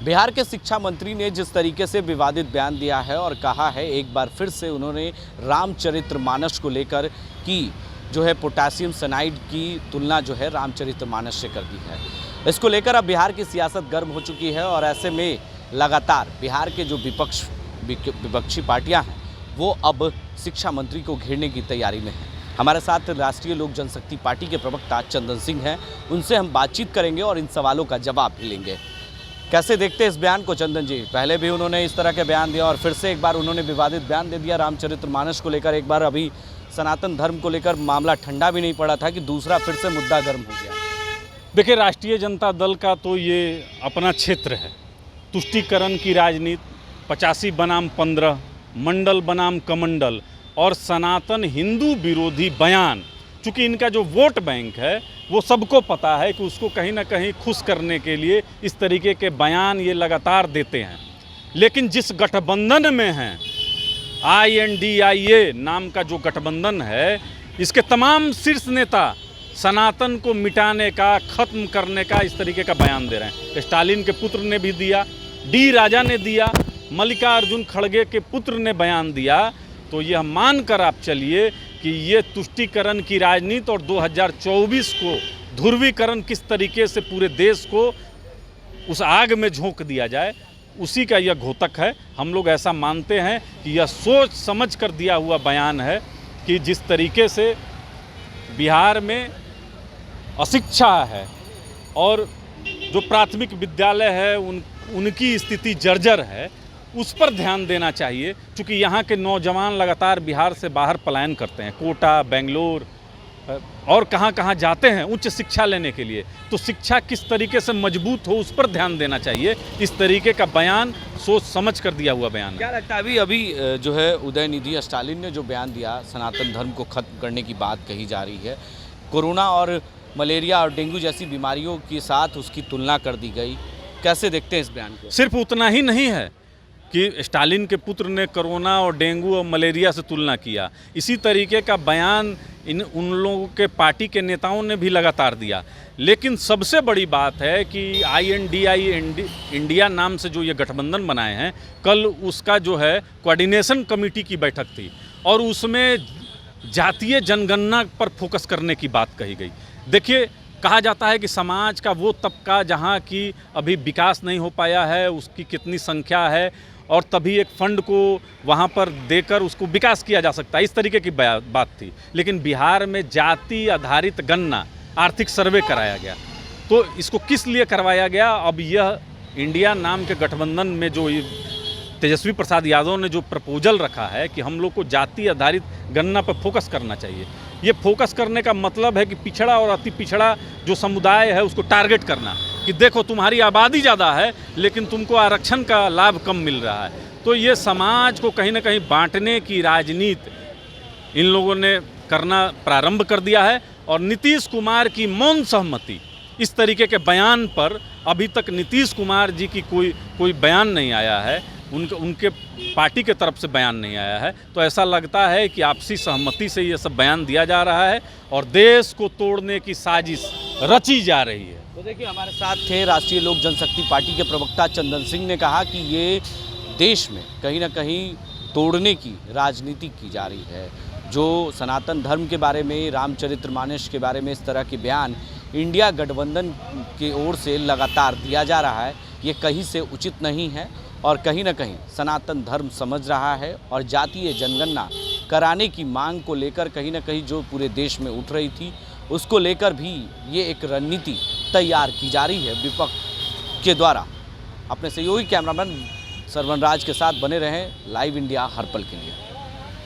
बिहार के शिक्षा मंत्री ने जिस तरीके से विवादित बयान दिया है और कहा है, एक बार फिर से उन्होंने रामचरितमानस को लेकर की जो है पोटेशियम साइनाइड की तुलना जो है रामचरितमानस से कर दी है। इसको लेकर अब बिहार की सियासत गर्म हो चुकी है और ऐसे में लगातार बिहार के जो विपक्षी पार्टियां हैं वो अब शिक्षा मंत्री को घेरने की तैयारी में हैं। हमारे साथ राष्ट्रीय लोक जनशक्ति पार्टी के प्रवक्ता चंदन सिंह हैं, उनसे हम बातचीत करेंगे और इन सवालों का जवाब भी लेंगे। कैसे देखते हैं इस बयान को चंदन जी? पहले भी उन्होंने इस तरह के बयान दिया और फिर से एक बार उन्होंने विवादित बयान दे दिया रामचरितमानस को लेकर। एक बार अभी सनातन धर्म को लेकर मामला ठंडा भी नहीं पड़ा था कि दूसरा फिर से मुद्दा गर्म हो गया। देखिए, राष्ट्रीय जनता दल का तो ये अपना क्षेत्र है। तुष्टीकरण की राजनीति, 85 बनाम 15, मंडल बनाम कमंडल और सनातन हिंदू विरोधी बयान, चूँकि इनका जो वोट बैंक है वो सबको पता है कि उसको कहीं ना कहीं खुश करने के लिए इस तरीके के बयान ये लगातार देते हैं। लेकिन जिस गठबंधन में हैं, INDIA नाम का जो गठबंधन है, इसके तमाम शीर्ष नेता सनातन को मिटाने का, ख़त्म करने का इस तरीके का बयान दे रहे हैं। स्टालिन के पुत्र ने भी दिया, डी राजा ने दिया, मल्लिकार्जुन खड़गे के पुत्र ने बयान दिया। तो यह मानकर आप चलिए कि ये तुष्टीकरण की राजनीति और 2024 को ध्रुवीकरण किस तरीके से पूरे देश को उस आग में झोंक दिया जाए, उसी का यह घोतक है। हम लोग ऐसा मानते हैं कि यह सोच समझ कर दिया हुआ बयान है कि जिस तरीके से बिहार में अशिक्षा है और जो प्राथमिक विद्यालय है उनकी स्थिति जर्जर है, उस पर ध्यान देना चाहिए। क्योंकि यहाँ के नौजवान लगातार बिहार से बाहर पलायन करते हैं, कोटा, बेंगलोर और कहाँ जाते हैं उच्च शिक्षा लेने के लिए। तो शिक्षा किस तरीके से मजबूत हो, उस पर ध्यान देना चाहिए। इस तरीके का बयान सोच समझ कर दिया हुआ बयान है। क्या लगता है अभी जो है उदयनिधि स्टालिन ने जो बयान दिया, सनातन धर्म को खत्म करने की बात कही जा रही है, कोरोना और मलेरिया और डेंगू जैसी बीमारियों के साथ उसकी तुलना कर दी गई, कैसे देखते हैं इस बयान को? सिर्फ उतना ही नहीं है कि स्टालिन के पुत्र ने कोरोना और डेंगू और मलेरिया से तुलना किया, इसी तरीके का बयान उन लोगों के पार्टी के नेताओं ने भी लगातार दिया। लेकिन सबसे बड़ी बात है कि INDI इंडिया नाम से जो ये गठबंधन बनाए हैं, कल उसका जो है कोऑर्डिनेशन कमेटी की बैठक थी और उसमें जातीय जनगणना पर फोकस करने की बात कही गई। देखिए, कहा जाता है कि समाज का वो तबका जहाँ की अभी विकास नहीं हो पाया है, उसकी कितनी संख्या है और तभी एक फंड को वहाँ पर देकर उसको विकास किया जा सकता है, इस तरीके की बात थी। लेकिन बिहार में जाति आधारित गणना, आर्थिक सर्वे कराया गया। तो इसको किस लिए करवाया गया? अब यह इंडिया नाम के गठबंधन में जो तेजस्वी प्रसाद यादव ने जो प्रपोजल रखा है कि हम लोग को जाति आधारित गणना पर फोकस करना चाहिए। ये फोकस करने का मतलब है कि पिछड़ा और अति पिछड़ा जो समुदाय है उसको टारगेट करना कि देखो तुम्हारी आबादी ज़्यादा है लेकिन तुमको आरक्षण का लाभ कम मिल रहा है। तो ये समाज को कहीं ना कहीं बांटने की राजनीति इन लोगों ने करना प्रारंभ कर दिया है। और नीतीश कुमार की मौन सहमति, इस तरीके के बयान पर अभी तक नीतीश कुमार जी की कोई बयान नहीं आया है, उनके पार्टी के तरफ से बयान नहीं आया है। तो ऐसा लगता है कि आपसी सहमति से ये सब बयान दिया जा रहा है और देश को तोड़ने की साजिश रची जा रही है। तो देखिए, हमारे साथ थे राष्ट्रीय लोक जनशक्ति पार्टी के प्रवक्ता चंदन सिंह ने कहा कि ये देश में कहीं ना कहीं तोड़ने की राजनीति की जा रही है। जो सनातन धर्म के बारे में, रामचरितमानस के बारे में इस तरह के बयान इंडिया गठबंधन की ओर से लगातार दिया जा रहा है, ये कहीं से उचित नहीं है और कहीं ना कहीं सनातन धर्म समझ रहा है और जातीय जनगणना कराने की मांग को लेकर कहीं ना कहीं जो पूरे देश में उठ रही थी, उसको लेकर भी ये एक रणनीति तैयार की जा रही है विपक्ष के द्वारा। अपने सहयोगी कैमरामैन सरवन राज के साथ बने रहें लाइव इंडिया हर पल के लिए।